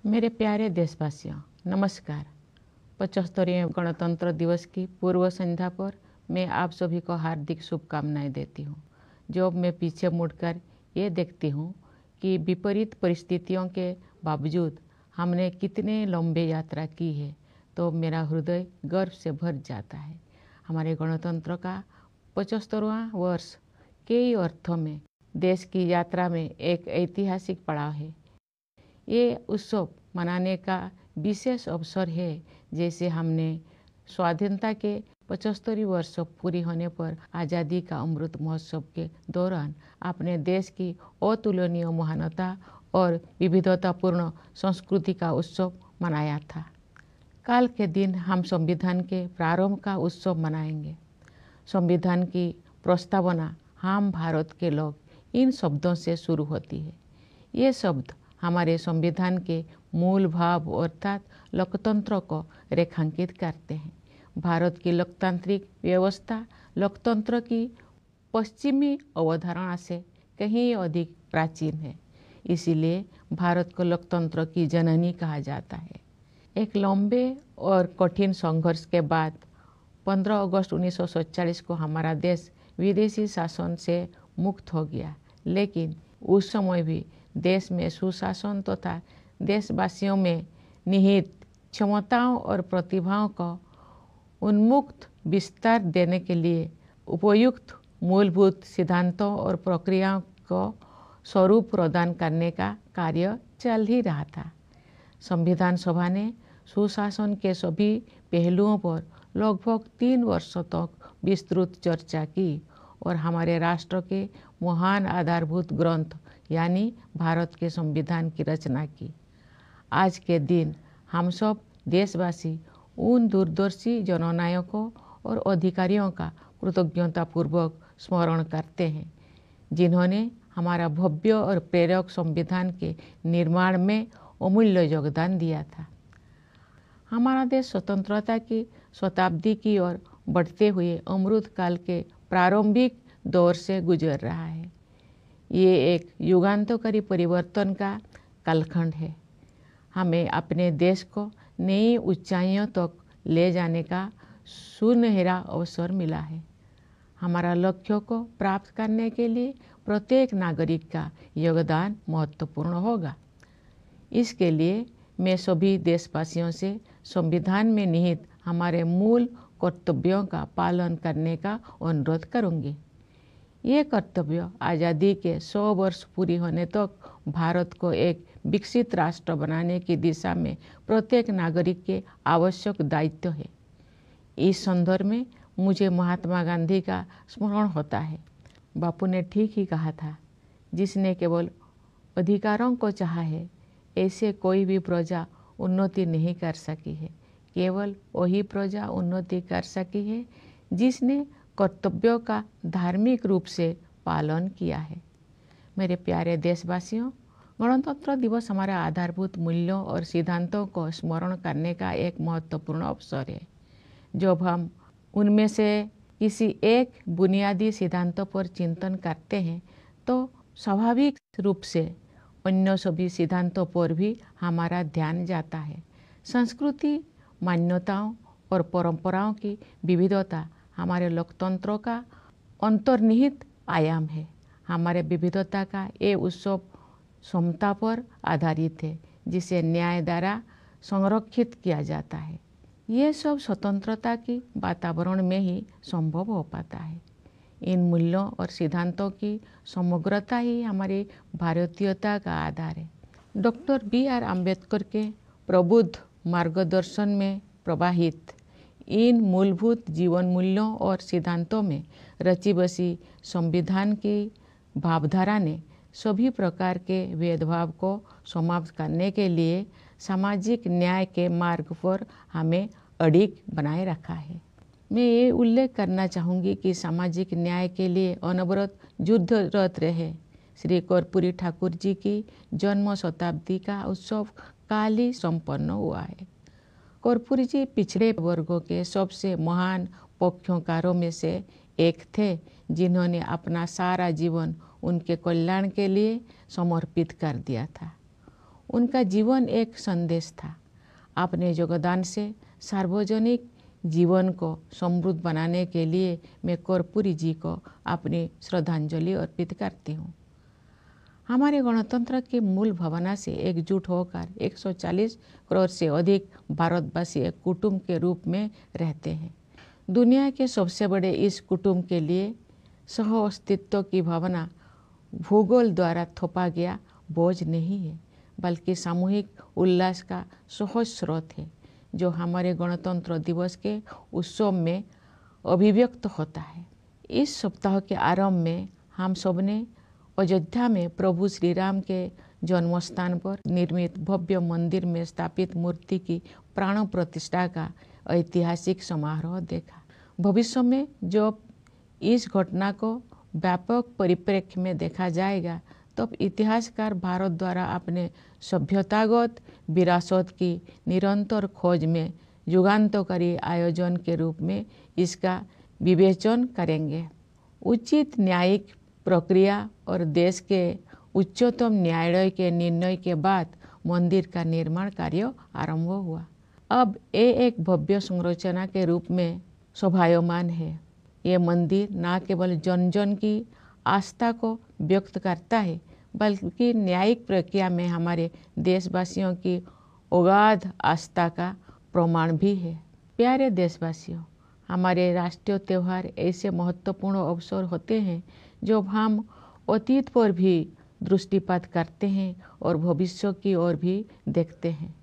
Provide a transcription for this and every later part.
मेरे प्यारे देशवासियों, नमस्कार। 75वें गणतंत्र दिवस की पूर्व संध्या पर मैं आप सभी को हार्दिक शुभकामनाएं देती हूँ। जब मैं पीछे मुड़कर ये देखती हूँ कि विपरीत परिस्थितियों के बावजूद हमने कितने लंबे यात्रा की है, तो मेरा हृदय गर्व से भर जाता है। हमारे गणतंत्र का 75वां वर्ष कई अर्थों में देश की यात्रा में एक ऐतिहासिक पड़ाव है। ये उत्सव मनाने का विशेष अवसर है, जैसे हमने स्वाधीनता के 75 वर्ष पूरी होने पर आज़ादी का अमृत महोत्सव के दौरान अपने देश की अतुलनीय महानता और विविधतापूर्ण संस्कृति का उत्सव मनाया था। कल के दिन हम संविधान के प्रारंभ का उत्सव मनाएंगे। संविधान की प्रस्तावना हम भारत के लोग इन शब्दों से शुरू होती है। ये शब्द हमारे संविधान के मूल भाव अर्थात लोकतंत्र को रेखांकित करते हैं। भारत की लोकतांत्रिक व्यवस्था लोकतंत्र की पश्चिमी अवधारणा से कहीं अधिक प्राचीन है, इसीलिए भारत को लोकतंत्र की जननी कहा जाता है। एक लंबे और कठिन संघर्ष के बाद 15 अगस्त 1947 को हमारा देश विदेशी शासन से मुक्त हो गया, लेकिन उस समय भी देश में सुशासन तथा देशवासियों में निहित क्षमताओं और प्रतिभाओं को उन्मुक्त विस्तार देने के लिए उपयुक्त मूलभूत सिद्धांतों और प्रक्रियाओं को स्वरूप प्रदान करने का कार्य चल ही रहा था। संविधान सभा ने सुशासन के सभी पहलुओं पर लगभग 3 वर्षों तक विस्तृत चर्चा की और हमारे राष्ट्र के महान आधारभूत ग्रंथ यानी भारत के संविधान की रचना की। आज के दिन हम सब देशवासी उन दूरदर्शी जननायकों और अधिकारियों का कृतज्ञतापूर्वक स्मरण करते हैं, जिन्होंने हमारा भव्य और प्रेरक संविधान के निर्माण में अमूल्य योगदान दिया था। हमारा देश स्वतंत्रता की शताब्दी की ओर बढ़ते हुए अमृत काल के प्रारंभिक दौर से गुजर रहा है। ये एक युगांतकारी परिवर्तन का कालखंड है। हमें अपने देश को नई ऊंचाइयों तक ले जाने का सुनहरा अवसर मिला है। हमारा लक्ष्यों को प्राप्त करने के लिए प्रत्येक नागरिक का योगदान महत्वपूर्ण होगा। इसके लिए मैं सभी देशवासियों से संविधान में निहित हमारे मूल कर्तव्यों का पालन करने का अनुरोध करूंगी। ये कर्तव्य आज़ादी के 100 वर्ष पूरी होने तक भारत को एक विकसित राष्ट्र बनाने की दिशा में प्रत्येक नागरिक के आवश्यक दायित्व है। इस संदर्भ में मुझे महात्मा गांधी का स्मरण होता है। बापू ने ठीक ही कहा था, जिसने केवल अधिकारों को चाहा है, ऐसे कोई भी प्रजा उन्नति नहीं कर सकी है। केवल वही प्रजा उन्नति कर सकी है जिसने कर्तव्यों का धार्मिक रूप से पालन किया है। मेरे प्यारे देशवासियों, गणतंत्र दिवस हमारा आधारभूत मूल्यों और सिद्धांतों को स्मरण करने का एक महत्वपूर्ण अवसर है। जब हम उनमें से किसी एक बुनियादी सिद्धांतों पर चिंतन करते हैं, तो स्वाभाविक रूप से अन्य सभी सिद्धांतों पर भी हमारा ध्यान जाता है। संस्कृति, मान्यताओं और परंपराओं की विविधता हमारे लोकतंत्र का अंतर्निहित आयाम है। हमारे विविधता का ये उत्सव समता पर आधारित है, जिसे न्याय द्वारा संरक्षित किया जाता है। ये सब स्वतंत्रता की वातावरण में ही संभव हो पाता है। इन मूल्यों और सिद्धांतों की समग्रता ही हमारी भारतीयता का आधार है। Doctor B R. अम्बेडकर के प्रबुद्ध मार्गदर्शन में प्रवाहित इन मूलभूत जीवन मूल्यों और सिद्धांतों में रची बसी संविधान की भावधारा ने सभी प्रकार के भेदभाव को समाप्त करने के लिए सामाजिक न्याय के मार्ग पर हमें अडिग बनाए रखा है। मैं ये उल्लेख करना चाहूँगी कि सामाजिक न्याय के लिए अनवरत युद्धरत रहे श्री कर्पूरी ठाकुर जी की जन्म शताब्दी का उत्सव काल ही संपन्न हुआ है। कर्पूरी जी पिछड़े वर्गों के सबसे महान पक्षकारों में से एक थे, जिन्होंने अपना सारा जीवन उनके कल्याण के लिए समर्पित कर दिया था। उनका जीवन एक संदेश था। अपने योगदान से सार्वजनिक जीवन को समृद्ध बनाने के लिए मैं कर्पूरी जी को अपनी श्रद्धांजलि अर्पित करती हूँ। हमारे गणतंत्र की मूल भावना से एकजुट होकर 140 करोड़ से अधिक भारतवासी एक कुटुंब के रूप में रहते हैं। दुनिया के सबसे बड़े इस कुटुंब के लिए सह अस्तित्व की भावना भूगोल द्वारा थोपा गया बोझ नहीं है, बल्कि सामूहिक उल्लास का सहज स्रोत है, जो हमारे गणतंत्र दिवस के उत्सव में अभिव्यक्त होता है। इस सप्ताह के आरंभ में हम सबने अयोध्या में प्रभु श्री राम के जन्म स्थान पर निर्मित भव्य मंदिर में स्थापित मूर्ति की प्राण प्रतिष्ठा का ऐतिहासिक समारोह देखा। भविष्य में जब इस घटना को व्यापक परिप्रेक्ष्य में देखा जाएगा, तब इतिहासकार भारत द्वारा अपने सभ्यतागत विरासत की निरंतर खोज में युगांतकारी आयोजन के रूप में इसका विवेचन करेंगे। उचित न्यायिक प्रक्रिया और देश के उच्चतम न्यायालय के निर्णय के बाद मंदिर का निर्माण कार्य आरंभ हुआ। अब ये एक भव्य संरचना के रूप में शोभायमान है। ये मंदिर न केवल जन जन की आस्था को व्यक्त करता है, बल्कि न्यायिक प्रक्रिया में हमारे देशवासियों की अगाध आस्था का प्रमाण भी है। प्यारे देशवासियों, हमारे राष्ट्रीय त्यौहार ऐसे महत्वपूर्ण अवसर होते हैं जब हम अतीत पर भी दृष्टिपात करते हैं और भविष्य की ओर भी देखते हैं।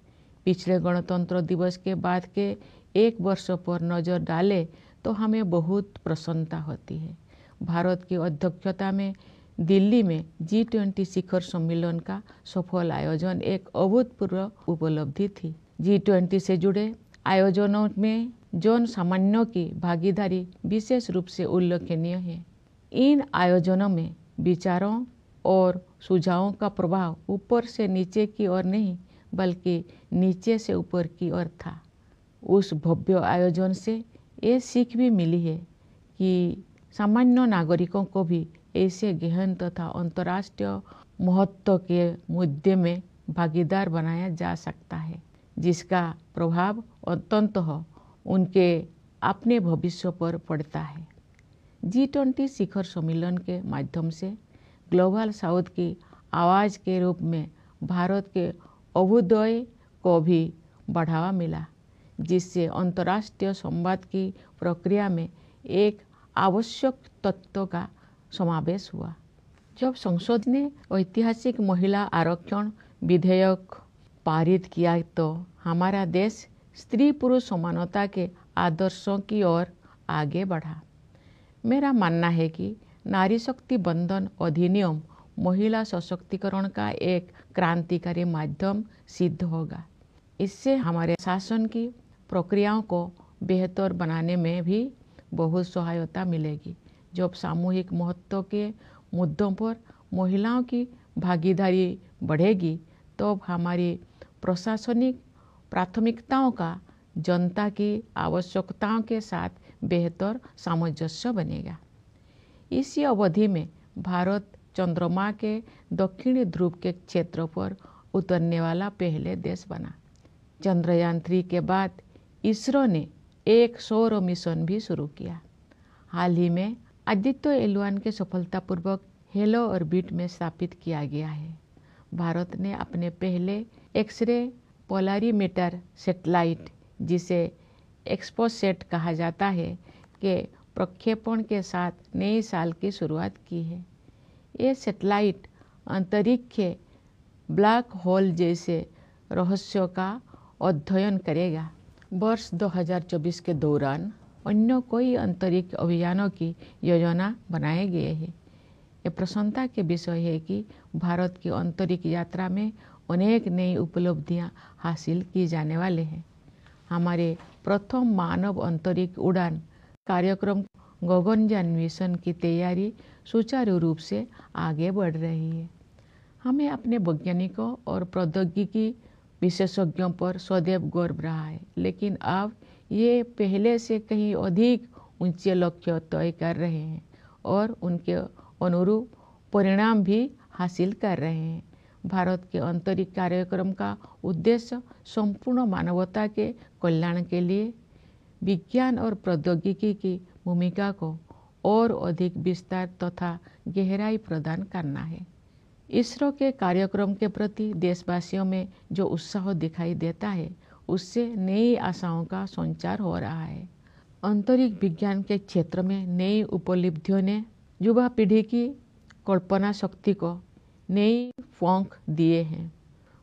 पिछले गणतंत्र दिवस के बाद के एक वर्ष पर नज़र डालें तो हमें बहुत प्रसन्नता होती है। भारत की अध्यक्षता में दिल्ली में G20 शिखर सम्मेलन का सफल आयोजन एक अभूतपूर्व उपलब्धि थी। G20 से जुड़े आयोजनों में जन सामान्यों की भागीदारी विशेष रूप से उल्लेखनीय है। इन आयोजनों में विचारों और सुझावों का प्रभाव ऊपर से नीचे की ओर नहीं, बल्कि नीचे से ऊपर की ओर था। उस भव्य आयोजन से ये सीख भी मिली है कि सामान्य नागरिकों को भी ऐसे गहन तथा अंतर्राष्ट्रीय महत्व के मुद्दे में भागीदार बनाया जा सकता है, जिसका प्रभाव अंततः उनके अपने भविष्य पर पड़ता है। G20 शिखर सम्मेलन के माध्यम से ग्लोबल साउथ की आवाज़ के रूप में भारत के अभ्युदय को भी बढ़ावा मिला, जिससे अंतर्राष्ट्रीय संवाद की प्रक्रिया में एक आवश्यक तत्व का समावेश हुआ। जब संसद ने ऐतिहासिक महिला आरक्षण विधेयक पारित किया, तो हमारा देश स्त्री पुरुष समानता के आदर्शों की ओर आगे बढ़ा। मेरा मानना है कि नारी शक्ति बंधन अधिनियम महिला सशक्तिकरण का एक क्रांतिकारी माध्यम सिद्ध होगा। इससे हमारे शासन की प्रक्रियाओं को बेहतर बनाने में भी बहुत सहायता मिलेगी। जब सामूहिक महत्व के मुद्दों पर महिलाओं की भागीदारी बढ़ेगी, तो हमारी प्रशासनिक प्राथमिकताओं का जनता की आवश्यकताओं के साथ बेहतर सामंजस्य बनेगा। इसी अवधि में भारत चंद्रमा के दक्षिणी ध्रुव के क्षेत्र पर उतरने वाला पहले देश बना। चंद्रयान-3 के बाद इसरो ने एक सौर मिशन भी शुरू किया। हाल ही में आदित्य L1 के सफलतापूर्वक हेलो ऑर्बिट में स्थापित किया गया है। भारत ने अपने पहले एक्स-रे पोलरीमीटर सैटेलाइट, जिसे एक्सपोसेट कहा जाता है, के प्रक्षेपण के साथ नए साल की शुरुआत की है। ये सैटेलाइट अंतरिक्ष के ब्लैक होल जैसे रहस्यों का अध्ययन करेगा। वर्ष 2024 के दौरान अन्य कोई अंतरिक्ष अभियानों की योजना बनाए गए हैं। ये प्रसन्नता के विषय है कि भारत की अंतरिक्ष यात्रा में अनेक नई उपलब्धियां हासिल की जाने वाले हैं। हमारे प्रथम मानव अंतरिक्ष उड़ान कार्यक्रम गगनयान मिशन की तैयारी सुचारू रूप से आगे बढ़ रही है। हमें अपने वैज्ञानिकों और प्रौद्योगिकी विशेषज्ञों पर सदैव गर्व रहा है, लेकिन अब ये पहले से कहीं अधिक ऊंचे लक्ष्य तय कर रहे हैं और उनके अनुरूप परिणाम भी हासिल कर रहे हैं। भारत के अंतरिक्ष कार्यक्रम का उद्देश्य संपूर्ण मानवता के कल्याण के लिए विज्ञान और प्रौद्योगिकी की भूमिका को और अधिक विस्तार तथा गहराई प्रदान करना है। इसरो के कार्यक्रम के प्रति देशवासियों में जो उत्साह दिखाई देता है, उससे नई आशाओं का संचार हो रहा है। अंतरिक्ष विज्ञान के क्षेत्र में नई उपलब्धियों ने युवा पीढ़ी की कल्पना शक्ति को नई पंख दिए हैं।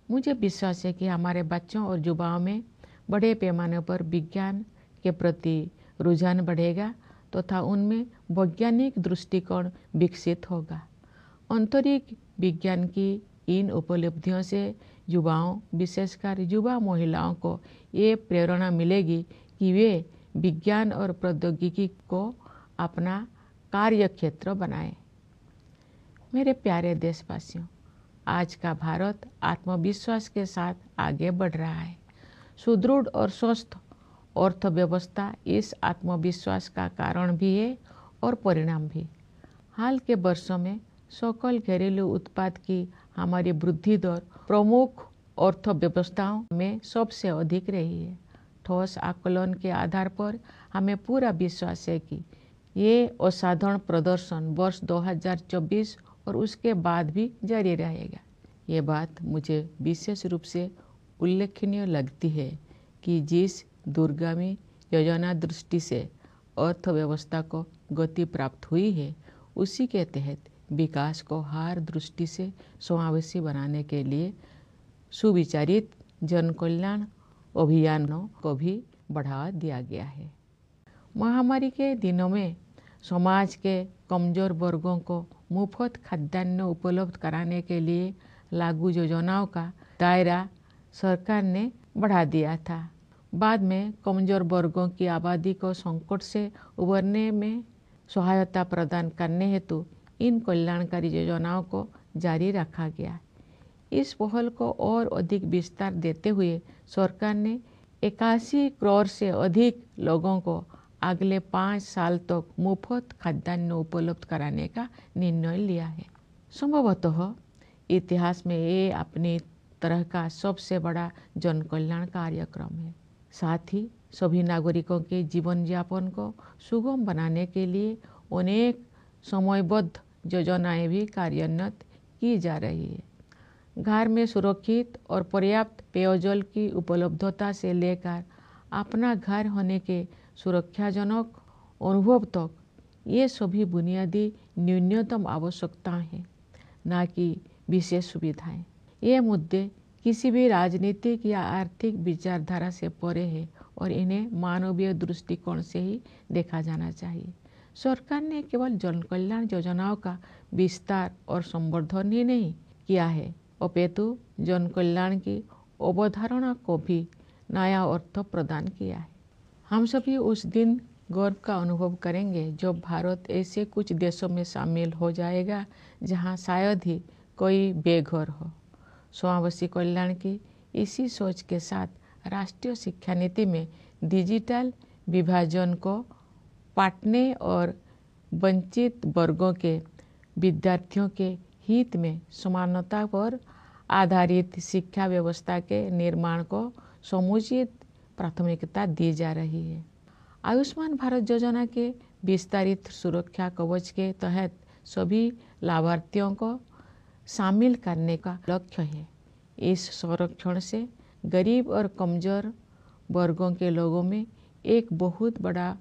मुझे विश्वास है कि हमारे बच्चों और युवाओं में बड़े पैमाने पर विज्ञान के प्रति रुझान बढ़ेगा तथा उनमें वैज्ञानिक दृष्टिकोण विकसित होगा। अंतरिक्ष विज्ञान की इन उपलब्धियों से युवाओं, विशेषकर युवा महिलाओं को ये प्रेरणा मिलेगी कि वे विज्ञान और प्रौद्योगिकी को अपना कार्य क्षेत्र बनाएं। मेरे प्यारे देशवासियों, आज का भारत आत्मविश्वास के साथ आगे बढ़ रहा है। सुदृढ़ और स्वस्थ अर्थव्यवस्था इस आत्मविश्वास का कारण भी है और परिणाम भी। हाल के वर्षों में सकल घरेलू उत्पाद की हमारी वृद्धि दर प्रमुख अर्थव्यवस्थाओं में सबसे अधिक रही है। ठोस आकलन के आधार पर हमें पूरा विश्वास है कि ये असाधारण प्रदर्शन वर्ष 2024 और उसके बाद भी जारी रहेगा। ये बात मुझे विशेष रूप से उल्लेखनीय लगती है कि जिस दूरगामी योजना दृष्टि से अर्थव्यवस्था को गति प्राप्त हुई है, उसी के तहत विकास को हर दृष्टि से समावेशी बनाने के लिए सुविचारित जन कल्याण अभियानों को भी बढ़ावा दिया गया है। महामारी के दिनों में समाज के कमजोर वर्गों को मुफ्त खाद्यान्न उपलब्ध कराने के लिए लागू योजनाओं का दायरा सरकार ने बढ़ा दिया था। बाद में कमजोर वर्गों की आबादी को संकट से उबरने में सहायता प्रदान करने हेतु इन कल्याणकारी योजनाओं को जारी रखा गया। इस पहल को और अधिक विस्तार देते हुए सरकार ने 81 करोड़ से अधिक लोगों को अगले 5 साल तक मुफ्त खाद्यान्न उपलब्ध कराने का निर्णय लिया है। संभवतः इतिहास में ये अपनी तरह का सबसे बड़ा जन कल्याण कार्यक्रम है। साथ ही सभी नागरिकों के जीवन यापन को सुगम बनाने के लिए अनेक समयबद्ध योजनाएं भी कार्यान्वित की जा रही है। घर में सुरक्षित और पर्याप्त पेयजल की उपलब्धता से लेकर अपना घर होने के सुरक्षाजनक अनुभव तक, ये सभी बुनियादी न्यूनतम आवश्यकताएं हैं, न कि विशेष सुविधाएं। ये मुद्दे किसी भी राजनीतिक या आर्थिक विचारधारा से परे है और इन्हें मानवीय दृष्टिकोण से ही देखा जाना चाहिए। सरकार ने केवल जन कल्याण योजनाओं का विस्तार और संवर्धन ही नहीं किया है, अपितु जन कल्याण की अवधारणा को भी नया अर्थ प्रदान किया है। हम सभी उस दिन गर्व का अनुभव करेंगे जब भारत ऐसे कुछ देशों में शामिल हो जाएगा जहां शायद ही कोई बेघर हो। समावेशी कल्याण की इसी सोच के साथ राष्ट्रीय शिक्षा नीति में डिजिटल विभाजन को पाटने और वंचित वर्गों के विद्यार्थियों के हित में समानता पर आधारित शिक्षा व्यवस्था के निर्माण को समुचित प्राथमिकता दी जा रही है। आयुष्मान भारत योजना के विस्तारित सुरक्षा कवच के तहत सभी लाभार्थियों को शामिल करने का लक्ष्य है। इस संरक्षण से गरीब और कमजोर वर्गों के लोगों में एक बहुत बड़ा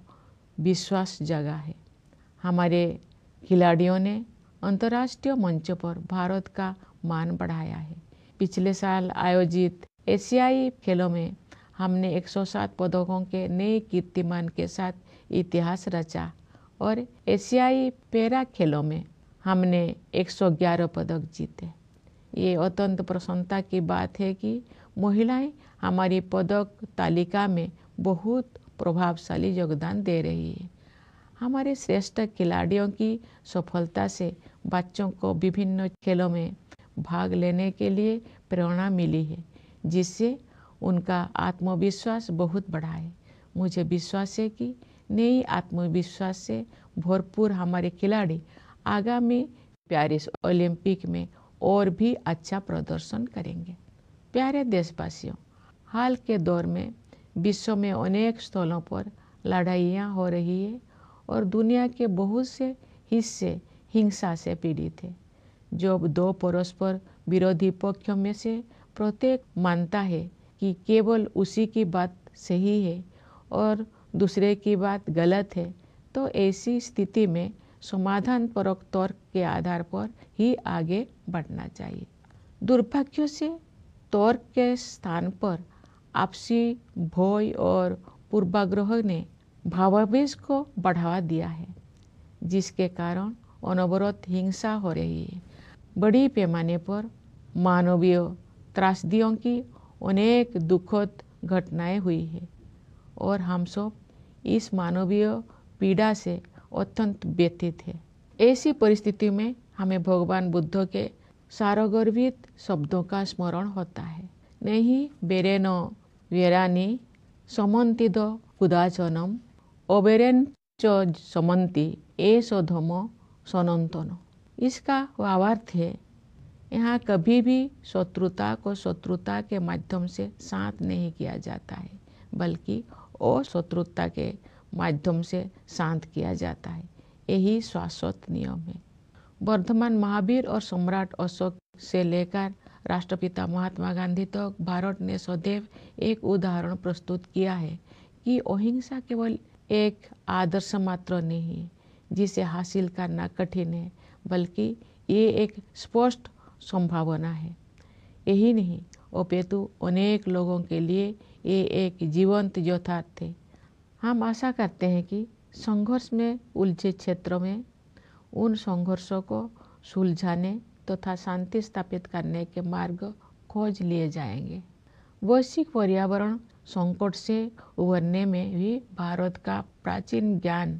विश्वास जगा है। हमारे खिलाड़ियों ने अंतर्राष्ट्रीय मंच पर भारत का मान बढ़ाया है। पिछले साल आयोजित एशियाई खेलों में हमने 107 पदकों के नए कीर्तिमान के साथ इतिहास रचा और एशियाई पैरा खेलों में हमने 111 पदक जीते। ये अत्यंत प्रसन्नता की बात है कि महिलाएं हमारी पदक तालिका में बहुत प्रभावशाली योगदान दे रही है। हमारे श्रेष्ठ खिलाड़ियों की सफलता से बच्चों को विभिन्न खेलों में भाग लेने के लिए प्रेरणा मिली है, जिससे उनका आत्मविश्वास बहुत बढ़ा है। मुझे विश्वास है कि नई आत्मविश्वास से भरपूर हमारे खिलाड़ी आगामी पेरिस ओलंपिक में और भी अच्छा प्रदर्शन करेंगे। प्यारे देशवासियों, हाल के दौर में विश्व में अनेक स्थलों पर लड़ाइयाँ हो रही है और दुनिया के बहुत से हिस्से हिंसा से पीड़ित है। जब दो परस्पर विरोधी पक्षों में से प्रत्येक मानता है कि केवल उसी की बात सही है और दूसरे की बात गलत है, तो ऐसी स्थिति में समाधान परक तर्क के आधार पर ही आगे बढ़ना चाहिए। दुर्भाग्य से तर्क के स्थान पर आपसी भय और पूर्वाग्रह ने भावावेश को बढ़ावा दिया है, जिसके कारण अनवरत हिंसा हो रही है। बड़ी पैमाने पर मानवीय त्रासदियों की अनेक दुखद घटनाएं हुई है और हम सब इस मानवीय पीड़ा से अत्यंत व्यथित है। ऐसी परिस्थिति में हमें भगवान बुद्ध के सारगर्भित शब्दों का स्मरण होता है। नहीं बेरेन वेरानी समन्तिद कुदाचनम अबेरेन च समन्ति एसो धम सनंतन। इसका भावार्थ है, यहाँ कभी भी शत्रुता को शत्रुता के माध्यम से शांत नहीं किया जाता है, बल्कि अशत्रुता के माध्यम से शांत किया जाता है। यही शाश्वत नियम है। वर्धमान महावीर और सम्राट अशोक से लेकर राष्ट्रपिता महात्मा गांधी तक भारत ने सदैव एक उदाहरण प्रस्तुत किया है कि अहिंसा केवल एक आदर्श मात्र नहीं है जिसे हासिल करना कठिन है, बल्कि ये एक स्पष्ट संभावना है। यही नहीं, अपितु अनेक लोगों के लिए ये एक जीवंत यथार्थ है। हम आशा करते हैं कि संघर्ष में उलझे क्षेत्रों में उन संघर्षों को सुलझाने तथा शांति स्थापित करने के मार्ग खोज लिए जाएंगे। वैश्विक पर्यावरण संकट से उभरने में भी भारत का प्राचीन ज्ञान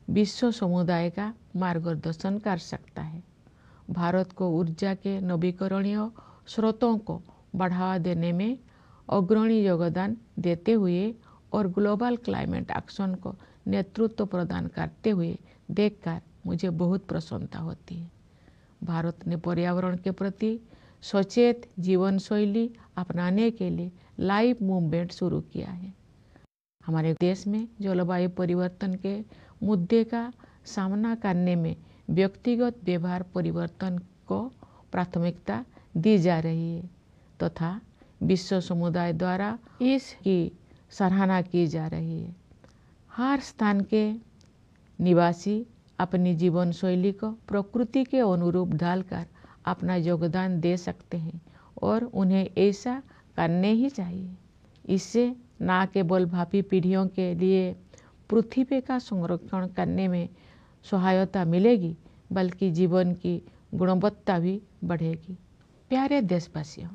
विश्व समुदाय का मार्गदर्शन कर सकता है। भारत को ऊर्जा के नवीकरणीय स्रोतों को बढ़ावा देने में अग्रणी योगदान देते हुए और ग्लोबल क्लाइमेट एक्शन को नेतृत्व प्रदान करते हुए देखकर मुझे बहुत प्रसन्नता होती है। भारत ने पर्यावरण के प्रति सचेत जीवन शैली अपनाने के लिए लाइव मूवमेंट शुरू किया है। हमारे देश में जलवायु परिवर्तन के मुद्दे का सामना करने में व्यक्तिगत व्यवहार परिवर्तन को प्राथमिकता दी जा रही है तथा विश्व समुदाय द्वारा इसकी सराहना की जा रही है। हर स्थान के निवासी अपनी जीवन शैली को प्रकृति के अनुरूप ढालकर अपना योगदान दे सकते हैं और उन्हें ऐसा करने ही चाहिए। इससे न केवल भावी पीढ़ियों के लिए पृथ्वी का संरक्षण करने में सहायता मिलेगी, बल्कि जीवन की गुणवत्ता भी बढ़ेगी। प्यारे देशवासियों,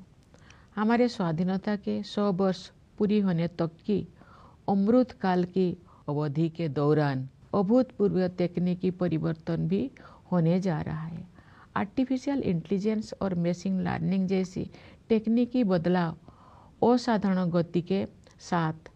हमारे स्वाधीनता के 100 वर्ष पूरी होने तक की अमृत काल की अवधि के दौरान अभूतपूर्व तकनीकी परिवर्तन भी होने जा रहा है। आर्टिफिशियल इंटेलिजेंस और मशीन लर्निंग जैसी तकनीकी बदलाव असाधारण गति के साथ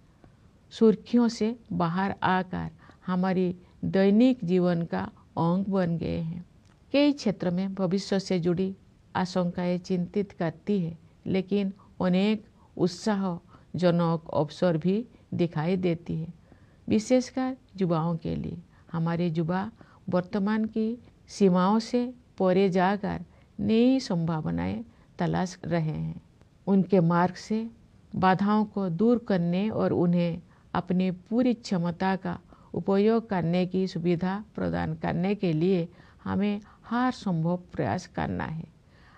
सुर्खियों से बाहर आकर हमारी दैनिक जीवन का अंग बन गए हैं। कई क्षेत्र में भविष्य से जुड़ी आशंकाएं चिंतित करती है, लेकिन अनेक उत्साहजनक अवसर भी दिखाई देती है, विशेषकर युवाओं के लिए। हमारे युवा वर्तमान की सीमाओं से परे जाकर नई संभावनाएं तलाश रहे हैं। उनके मार्ग से बाधाओं को दूर करने और उन्हें अपनी पूरी क्षमता का उपयोग करने की सुविधा प्रदान करने के लिए हमें हर संभव प्रयास करना है।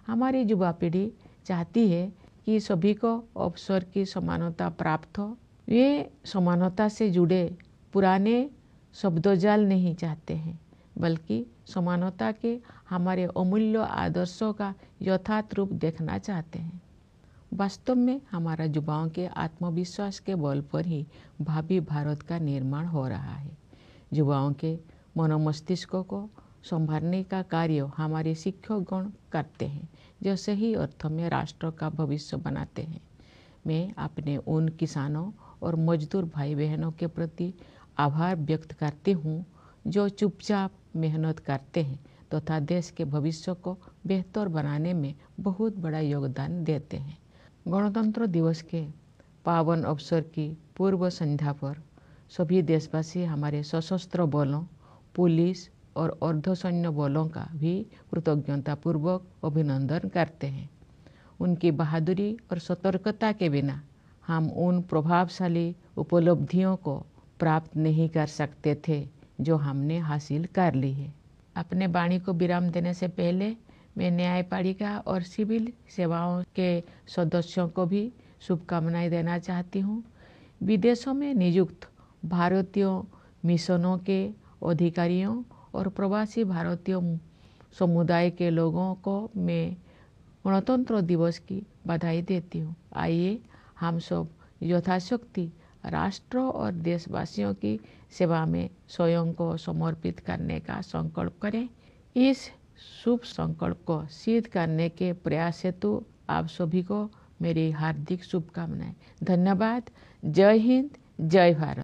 हमारी युवा पीढ़ी चाहती है कि सभी को अवसर की समानता प्राप्त हो। वे समानता से जुड़े पुराने शब्दजाल नहीं चाहते हैं, बल्कि समानता के हमारे अमूल्य आदर्शों का यथार्थ रूप देखना चाहते हैं। वास्तव में हमारा युवाओं के आत्मविश्वास के बल पर ही भावी भारत का निर्माण हो रहा है। युवाओं के मनोमस्तिष्कों को संभालने का कार्य हमारे शिक्षकगण करते हैं, जो सही अर्थों में राष्ट्र का भविष्य बनाते हैं। मैं अपने उन किसानों और मजदूर भाई बहनों के प्रति आभार व्यक्त करती हूँ जो चुपचाप मेहनत करते हैं तथा देश के भविष्य को बेहतर बनाने में बहुत बड़ा योगदान देते हैं। गणतंत्र दिवस के पावन अवसर की पूर्व संध्या पर सभी देशवासी हमारे सशस्त्र बलों, पुलिस और अर्धसैन्य बलों का भी कृतज्ञतापूर्वक अभिनंदन करते हैं। उनकी बहादुरी और सतर्कता के बिना हम उन प्रभावशाली उपलब्धियों को प्राप्त नहीं कर सकते थे जो हमने हासिल कर ली है। अपने वाणी को विराम देने से पहले मैं न्यायपालिका और सिविल सेवाओं के सदस्यों को भी शुभकामनाएं देना चाहती हूँ। विदेशों में नियुक्त भारतीय मिशनों के अधिकारियों और प्रवासी भारतीय समुदाय के लोगों को मैं गणतंत्र दिवस की बधाई देती हूँ। आइए हम सब यथाशक्ति राष्ट्र और देशवासियों की सेवा में स्वयं को समर्पित करने का संकल्प करें। इस शुभ संकल्प को सिद्ध करने के प्रयास हेतु आप सभी को मेरी हार्दिक शुभकामनाएं। धन्यवाद। जय हिंद, जय भारत।